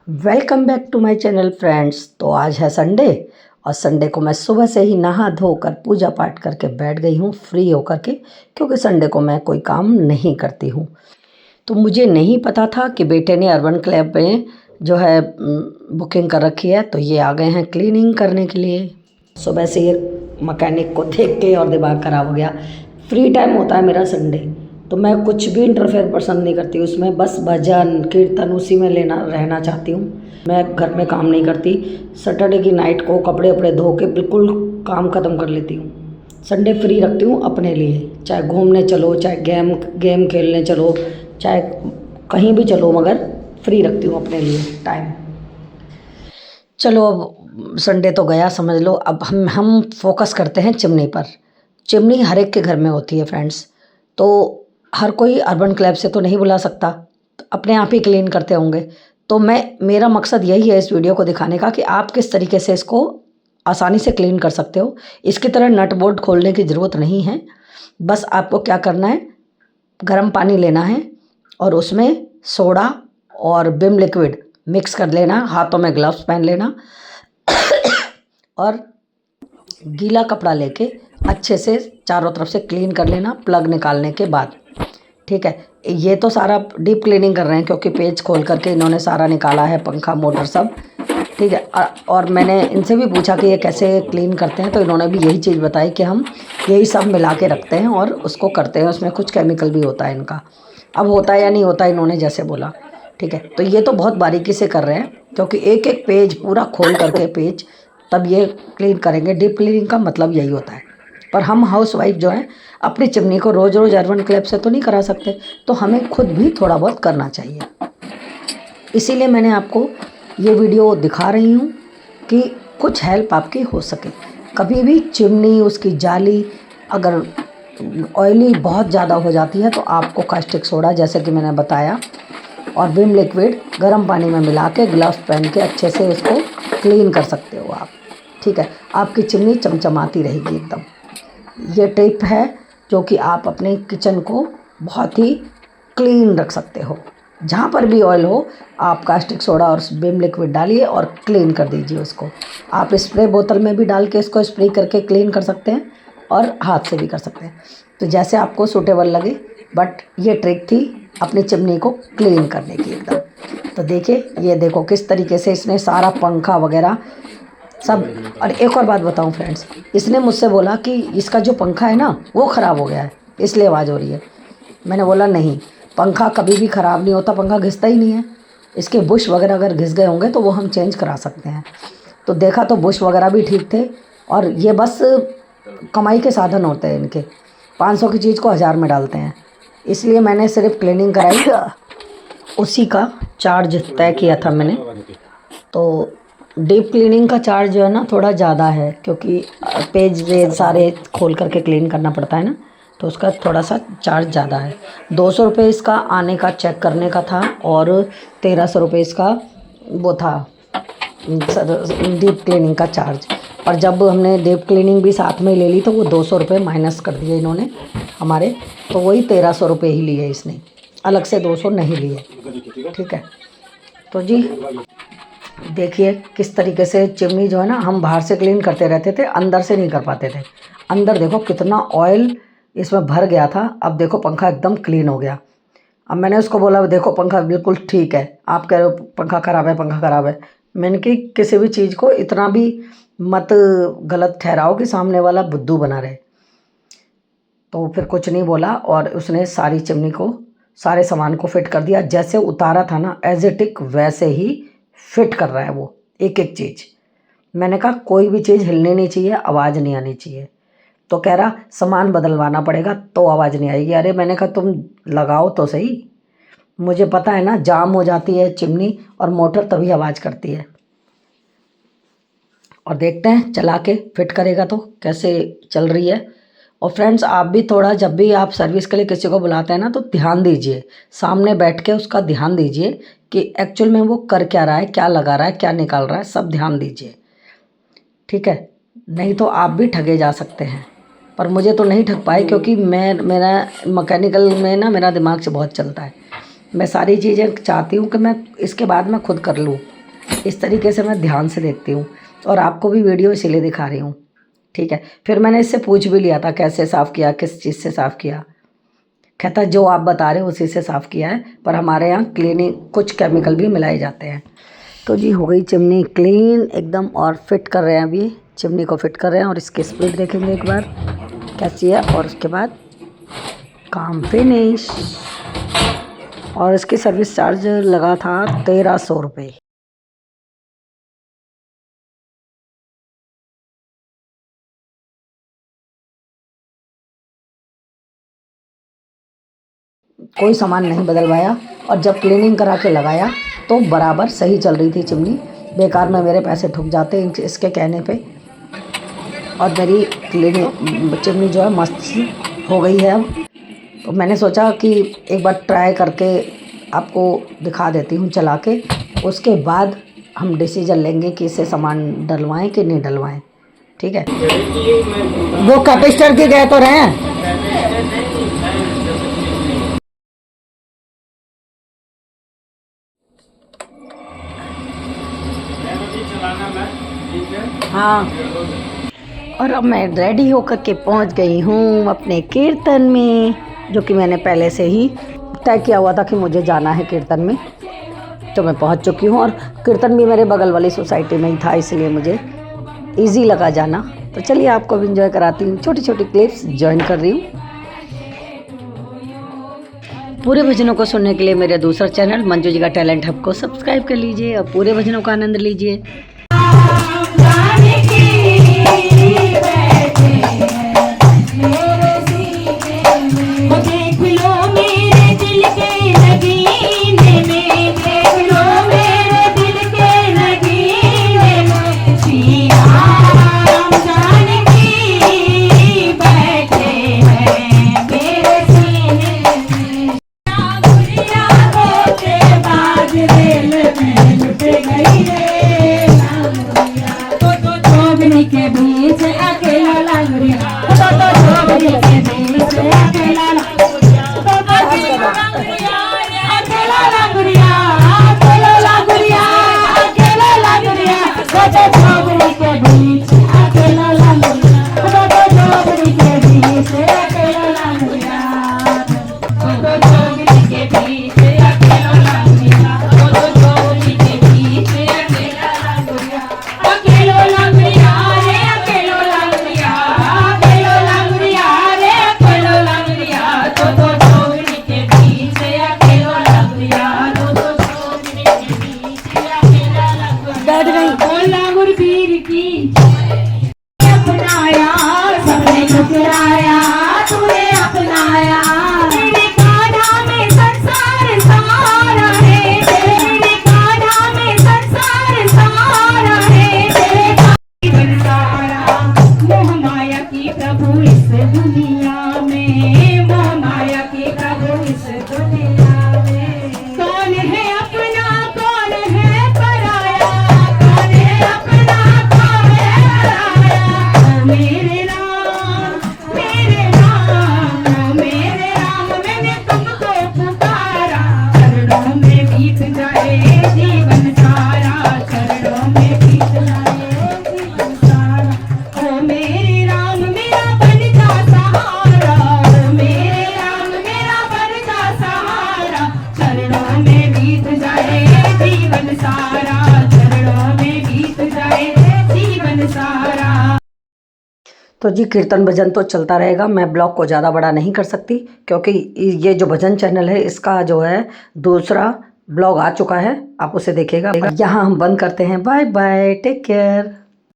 Welcome back to my channel friends. तो आज है संडे और संडे को मैं सुबह से ही नहा धोकर पूजा पाठ करके बैठ गई हूँ फ्री होकर के, क्योंकि संडे को मैं कोई काम नहीं करती हूँ। तो मुझे नहीं पता था कि बेटे ने अर्बन क्लैब में जो है बुकिंग कर रखी है, तो ये आ गए हैं क्लीनिंग करने के लिए। सुबह से ये मैकेनिक को देख के और दिमाग ख़राब हो गया। फ्री टाइम होता है मेरा संडे, तो मैं कुछ भी इंटरफेयर पसंद नहीं करती उसमें, बस भजन कीर्तन उसी में लेना रहना चाहती हूँ। मैं घर में काम नहीं करती। सैटरडे की नाइट को कपड़े वपड़े धो के बिल्कुल काम ख़त्म कर लेती हूँ। संडे फ्री रखती हूँ अपने लिए, चाहे घूमने चलो, चाहे गेम खेलने चलो, चाहे कहीं भी चलो, मगर फ्री रखती हूँ अपने लिए टाइम। चलो अब संडे तो गया समझ लो। अब हम फोकस करते हैं चिमनी पर। चिमनी हर एक के घर में होती है फ्रेंड्स, तो हर कोई अर्बन क्लैब से तो नहीं बुला सकता, तो अपने आप ही क्लीन करते होंगे। तो मेरा मकसद यही है इस वीडियो को दिखाने का कि आप किस तरीके से इसको आसानी से क्लीन कर सकते हो। इसकी तरह नट बोल्ट खोलने की ज़रूरत नहीं है। बस आपको क्या करना है, गर्म पानी लेना है और उसमें सोडा और विम लिक्विड मिक्स कर लेना, हाथों में ग्लव्स पहन लेना और गीला कपड़ा लेके अच्छे से चारों तरफ से क्लीन कर लेना प्लग निकालने के बाद। ठीक है, ये तो सारा डीप क्लीनिंग कर रहे हैं क्योंकि पेज खोल करके इन्होंने सारा निकाला है, पंखा मोटर सब। ठीक है, और मैंने इनसे भी पूछा कि ये कैसे क्लीन करते हैं, तो इन्होंने भी यही चीज़ बताई कि हम यही सब मिला के रखते हैं और उसको करते हैं। उसमें कुछ केमिकल भी होता है इनका, अब होता है या नहीं होता इन्होंने जैसे बोला। ठीक है, तो ये तो बहुत बारीकी से कर रहे हैं क्योंकि एक एक पेज पूरा खोल करके पेज तब ये क्लीन करेंगे। डीप क्लीनिंग का मतलब यही होता है। पर हम हाउसवाइफ जो हैं अपनी चिमनी को रोज़ रोज़ अर्बन क्लैब से तो नहीं करा सकते, तो हमें खुद भी थोड़ा बहुत करना चाहिए। इसीलिए मैंने आपको ये वीडियो दिखा रही हूँ कि कुछ हेल्प आपकी हो सके। कभी भी चिमनी, उसकी जाली अगर ऑयली बहुत ज़्यादा हो जाती है तो आपको कास्टिक सोडा, जैसे कि मैंने बताया, और विम लिक्विड गर्म पानी में मिला के ग्लव्स पहन के अच्छे से उसको क्लीन कर सकते हो आप। ठीक है, आपकी चिमनी चमचमाती रहेगी एकदम। ये टिप है जो कि आप अपने किचन को बहुत ही क्लीन रख सकते हो। जहाँ पर भी ऑयल हो आप कास्टिक सोडा और विम लिक्विड डालिए और क्लीन कर दीजिए उसको। आप स्प्रे बोतल में भी डाल के इसको स्प्रे करके क्लीन कर सकते हैं और हाथ से भी कर सकते हैं, तो जैसे आपको सूटेबल लगे। बट ये ट्रिक थी अपनी चिमनी को क्लीन करने की एकदम। तो देखिए, ये देखो किस तरीके से इसने सारा पंखा वगैरह सब। और एक और बात बताऊं फ्रेंड्स, इसने मुझसे बोला कि इसका जो पंखा है ना वो ख़राब हो गया है इसलिए आवाज़ हो रही है। मैंने बोला नहीं, पंखा कभी भी ख़राब नहीं होता, पंखा घिसता ही नहीं है। इसके बुश वगैरह अगर घिस गए होंगे तो वो हम चेंज करा सकते हैं। तो देखा तो बुश वगैरह भी ठीक थे, और ये बस कमाई के साधन होते हैं इनके। 500 की चीज़ को 1000 में डालते हैं, इसलिए मैंने सिर्फ क्लीनिंग कराई, उसी का चार्ज तय किया था मैंने। तो डीप क्लीनिंग का चार्ज जो है ना थोड़ा ज़्यादा है, क्योंकि पेज वेज सारे खोल करके क्लीन करना पड़ता है ना, तो उसका थोड़ा सा चार्ज ज़्यादा है। 200 रुपये इसका आने का चेक करने का था और 1300 रुपये इसका वो था डीप क्लीनिंग का चार्ज। और जब हमने डीप क्लीनिंग भी साथ में ले ली तो वो 200 रुपये माइनस कर दिए इन्होंने हमारे, तो वही 1300 रुपये ही लिए इसने, अलग से 200 नहीं लिए। ठीक है, तो जी देखिए किस तरीके से चिमनी जो है ना, हम बाहर से क्लीन करते रहते थे, अंदर से नहीं कर पाते थे। अंदर देखो कितना ऑयल इसमें भर गया था। अब देखो पंखा एकदम क्लीन हो गया। अब मैंने उसको बोला देखो पंखा बिल्कुल ठीक है, आप कह रहे हो पंखा ख़राब है, पंखा ख़राब है। मैंने कि किसी भी चीज़ को इतना भी मत गलत ठहराओ कि सामने वाला बुद्धू बना रहे। तो फिर कुछ नहीं बोला और उसने सारी चिमनी को, सारे सामान को फिट कर दिया। जैसे उतारा था ना एज इट इज वैसे ही फिट कर रहा है वो, एक एक चीज़। मैंने कहा कोई भी चीज़ हिलनी नहीं चाहिए, आवाज़ नहीं आनी चाहिए। तो कह रहा सामान बदलवाना पड़ेगा तो आवाज़ नहीं आएगी। अरे मैंने कहा तुम लगाओ तो सही, मुझे पता है ना जाम हो जाती है चिमनी और मोटर तभी आवाज़ करती है। और देखते हैं चला के फिट करेगा तो कैसे चल रही है। और फ्रेंड्स आप भी थोड़ा, जब भी आप सर्विस के लिए किसी को बुलाते हैं ना तो ध्यान दीजिए, सामने बैठ के उसका ध्यान दीजिए कि एक्चुअल में वो कर क्या रहा है, क्या लगा रहा है, क्या निकाल रहा है, सब ध्यान दीजिए। ठीक है, नहीं तो आप भी ठगे जा सकते हैं। पर मुझे तो नहीं ठग पाए क्योंकि मेरा मैकेनिकल में ना मेरा दिमाग से बहुत चलता है। मैं सारी चीज़ें चाहती हूँ कि मैं इसके बाद मैं खुद कर लूँ, इस तरीके से मैं ध्यान से देखती हूँ और आपको भी वीडियो इसीलिए दिखा रही हूँ। ठीक है, फिर मैंने इससे पूछ भी लिया था कैसे साफ़ किया, किस चीज़ से साफ़ किया। कहता जो आप बता रहे हो उसी से साफ़ किया है, पर हमारे यहाँ क्लीनिंग कुछ केमिकल भी मिलाए जाते हैं। तो जी हो गई चिमनी क्लीन एकदम, और फिट कर रहे हैं अभी, चिमनी को फिट कर रहे हैं और इसकी स्पीड देखेंगे एक बार कैसी है, और उसके बाद काम फिनिश। और इसकी सर्विस चार्ज लगा था 1300 रुपये। कोई सामान नहीं बदलवाया, और जब क्लीनिंग करा के लगाया तो बराबर सही चल रही थी चिमनी। बेकार में मेरे पैसे ठुक जाते इसके कहने पे। और मेरी क्लीनिंग चिमनी जो है मस्त हो गई है अब। तो मैंने सोचा कि एक बार ट्राई करके आपको दिखा देती हूँ चला के, उसके बाद हम डिसीजन लेंगे कि इसे सामान डलवाएं कि नहीं डलवाएं। ठीक है, वो कैपेसिटर के गए तो रहे। हाँ, और अब मैं रेडी होकर के पहुंच गई हूँ अपने कीर्तन में, जो कि मैंने पहले से ही तय किया हुआ था कि मुझे जाना है कीर्तन में। तो मैं पहुंच चुकी हूँ, और कीर्तन भी मेरे बगल वाली सोसाइटी में ही था, इसलिए मुझे इजी लगा जाना। तो चलिए आपको भी इंजॉय कराती हूँ, छोटी छोटी क्लिप्स ज्वाइन कर रही हूँ। पूरे भजनों को सुनने के लिए मेरे दूसरा चैनल मंजू जी का टैलेंट हब को सब्सक्राइब कर लीजिए और पूरे भजनों का आनंद लीजिए। तो जी कीर्तन भजन तो चलता रहेगा। मैं ब्लॉग को ज़्यादा बड़ा नहीं कर सकती, क्योंकि ये जो भजन चैनल है इसका जो है दूसरा ब्लॉग आ चुका है, आप उसे देखिएगा। यहाँ हम बंद करते हैं। Bye bye, take care.